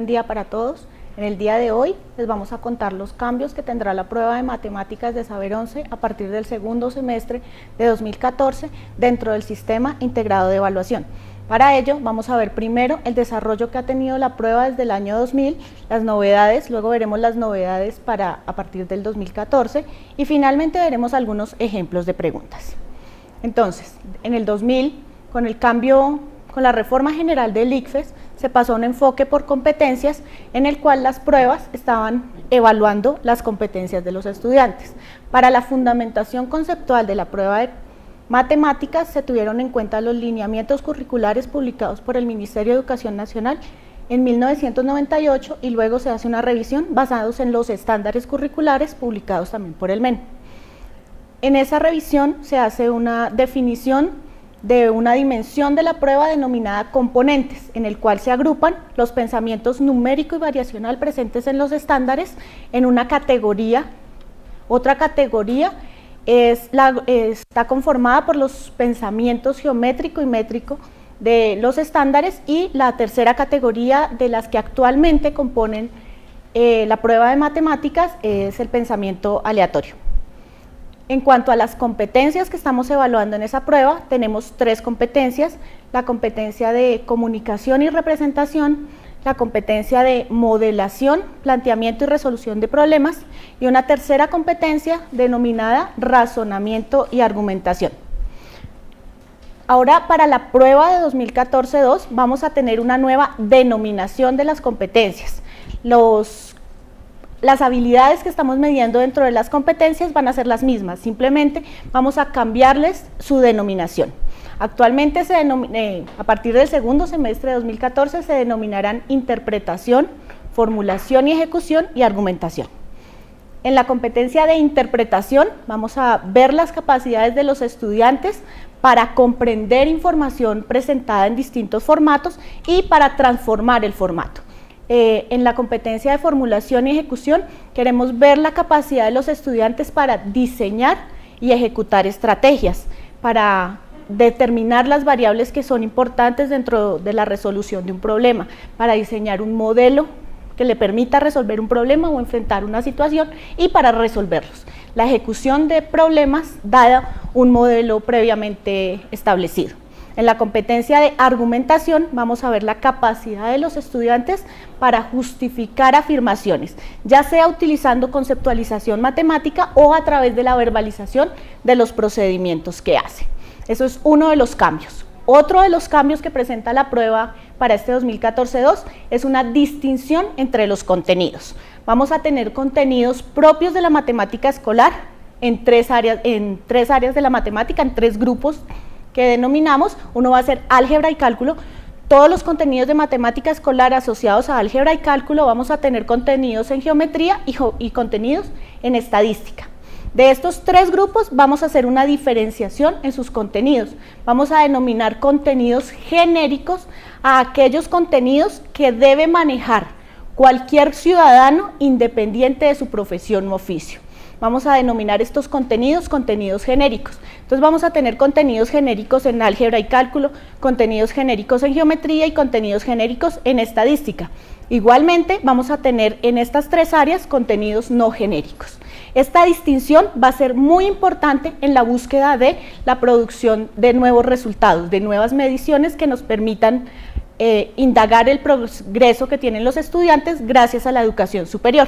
día para todos. En el día de hoy les vamos a contar los cambios que tendrá la prueba de matemáticas de Saber 11 a partir del segundo semestre de 2014 dentro del sistema integrado de evaluación. Para ello vamos a ver primero el desarrollo que ha tenido la prueba desde el año 2000, las novedades, luego veremos las novedades a partir del 2014 y finalmente veremos algunos ejemplos de preguntas. Entonces, en el 2000, con la reforma general del ICFES, se pasó a un enfoque por competencias en el cual las pruebas estaban evaluando las competencias de los estudiantes. Para la fundamentación conceptual de la prueba de matemáticas se tuvieron en cuenta los lineamientos curriculares publicados por el Ministerio de Educación Nacional en 1998 y luego se hace una revisión basados en los estándares curriculares publicados también por el MEN. En esa revisión se hace una definición de una dimensión de la prueba denominada componentes, en el cual se agrupan los pensamientos numérico y variacional presentes en los estándares en una categoría. Otra categoría está conformada por los pensamientos geométrico y métrico de los estándares y la tercera categoría de las que actualmente componen la prueba de matemáticas es el pensamiento aleatorio. En cuanto a las competencias que estamos evaluando en esa prueba, tenemos tres competencias: la competencia de comunicación y representación, la competencia de modelación, planteamiento y resolución de problemas y una tercera competencia denominada razonamiento y argumentación. Ahora, para la prueba de 2014-2 vamos a tener una nueva denominación de las competencias. Las habilidades que estamos midiendo dentro de las competencias van a ser las mismas, simplemente vamos a cambiarles su denominación. Actualmente, a partir del segundo semestre de 2014, se denominarán interpretación, formulación y ejecución y argumentación. En la competencia de interpretación vamos a ver las capacidades de los estudiantes para comprender información presentada en distintos formatos y para transformar el formato. En la competencia de formulación y ejecución queremos ver la capacidad de los estudiantes para diseñar y ejecutar estrategias, para determinar las variables que son importantes dentro de la resolución de un problema, para diseñar un modelo que le permita resolver un problema o enfrentar una situación y para resolverlos. La ejecución de problemas dada un modelo previamente establecido. En la competencia de argumentación vamos a ver la capacidad de los estudiantes para justificar afirmaciones, ya sea utilizando conceptualización matemática o a través de la verbalización de los procedimientos que hace. Eso es uno de los cambios. Otro de los cambios que presenta la prueba para este 2014-2 es una distinción entre los contenidos. Vamos a tener contenidos propios de la matemática escolar en tres áreas de la matemática, en tres grupos que denominamos. Uno va a ser álgebra y cálculo. Todos los contenidos de matemática escolar asociados a álgebra y cálculo. Vamos a tener contenidos en geometría y contenidos en estadística. De estos tres grupos vamos a hacer una diferenciación en sus contenidos. Vamos a denominar contenidos genéricos a aquellos contenidos que debe manejar cualquier ciudadano independiente de su profesión u oficio. Vamos a denominar estos contenidos genéricos. Entonces vamos a tener contenidos genéricos en álgebra y cálculo, contenidos genéricos en geometría y contenidos genéricos en estadística. Igualmente vamos a tener en estas tres áreas contenidos no genéricos. Esta distinción va a ser muy importante en la búsqueda de la producción de nuevos resultados, de nuevas mediciones que nos permitan indagar el progreso que tienen los estudiantes gracias a la educación superior.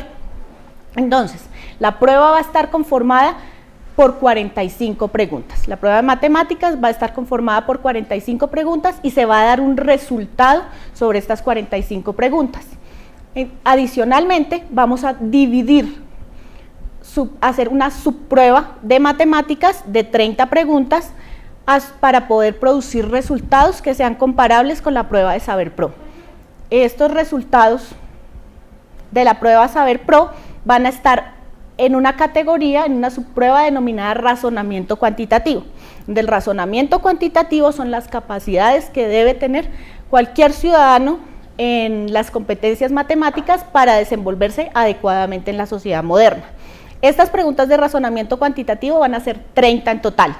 Entonces, la prueba va a estar conformada por 45 preguntas. La prueba de matemáticas va a estar conformada por 45 preguntas y se va a dar un resultado sobre estas 45 preguntas. Adicionalmente, vamos a hacer una subprueba de matemáticas de 30 preguntas para poder producir resultados que sean comparables con la prueba de Saber Pro. Estos resultados de la prueba Saber Pro van a estar en una categoría, en una subprueba denominada razonamiento cuantitativo. Del razonamiento cuantitativo son las capacidades que debe tener cualquier ciudadano en las competencias matemáticas para desenvolverse adecuadamente en la sociedad moderna. Estas preguntas de razonamiento cuantitativo van a ser 30 en total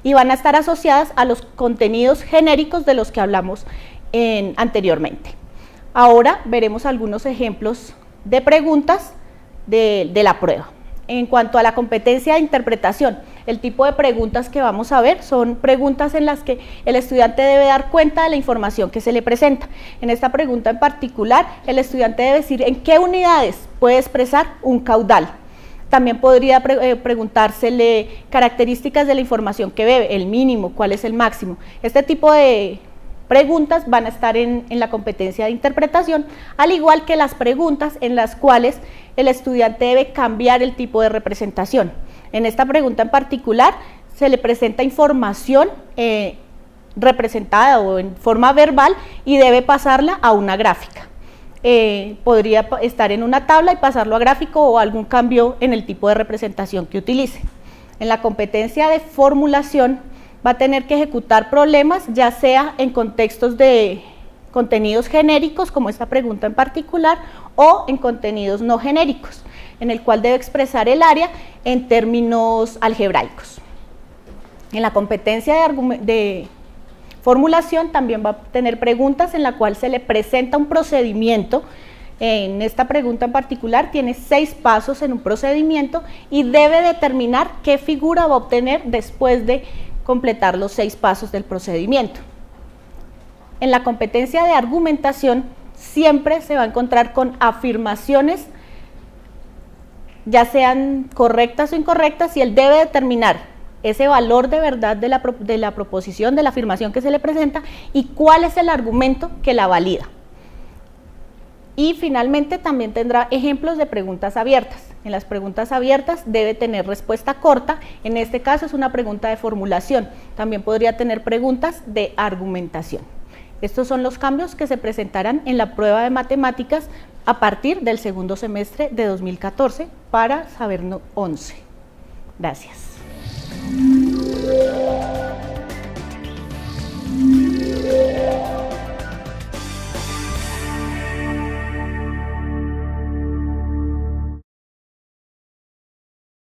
y van a estar asociadas a los contenidos genéricos de los que hablamos anteriormente. Ahora veremos algunos ejemplos de preguntas de la prueba. En cuanto a la competencia de interpretación, el tipo de preguntas que vamos a ver son preguntas en las que el estudiante debe dar cuenta de la información que se le presenta. En esta pregunta en particular, el estudiante debe decir en qué unidades puede expresar un caudal. También podría preguntársele características de la información que bebe, el mínimo, cuál es el máximo. Este tipo de preguntas van a estar en la competencia de interpretación, al igual que las preguntas en las cuales el estudiante debe cambiar el tipo de representación. En esta pregunta en particular se le presenta información representada o en forma verbal y debe pasarla a una gráfica. Podría estar en una tabla y pasarlo a gráfico o algún cambio en el tipo de representación que utilice. En la competencia de formulación va a tener que ejecutar problemas, ya sea en contextos de contenidos genéricos, como esta pregunta en particular, o en contenidos no genéricos, en el cual debe expresar el área en términos algebraicos. En la competencia de formulación también va a tener preguntas en la cual se le presenta un procedimiento. En esta pregunta en particular tiene 6 pasos en un procedimiento y debe determinar qué figura va a obtener después de completar los 6 pasos del procedimiento. En la competencia de argumentación siempre se va a encontrar con afirmaciones, ya sean correctas o incorrectas, y él debe determinar ese valor de verdad de la proposición, de la afirmación que se le presenta y cuál es el argumento que la valida. Y finalmente también tendrá ejemplos de preguntas abiertas. En las preguntas abiertas debe tener respuesta corta, en este caso es una pregunta de formulación, también podría tener preguntas de argumentación. Estos son los cambios que se presentarán en la prueba de matemáticas a partir del segundo semestre de 2014 para Saber 11. Gracias.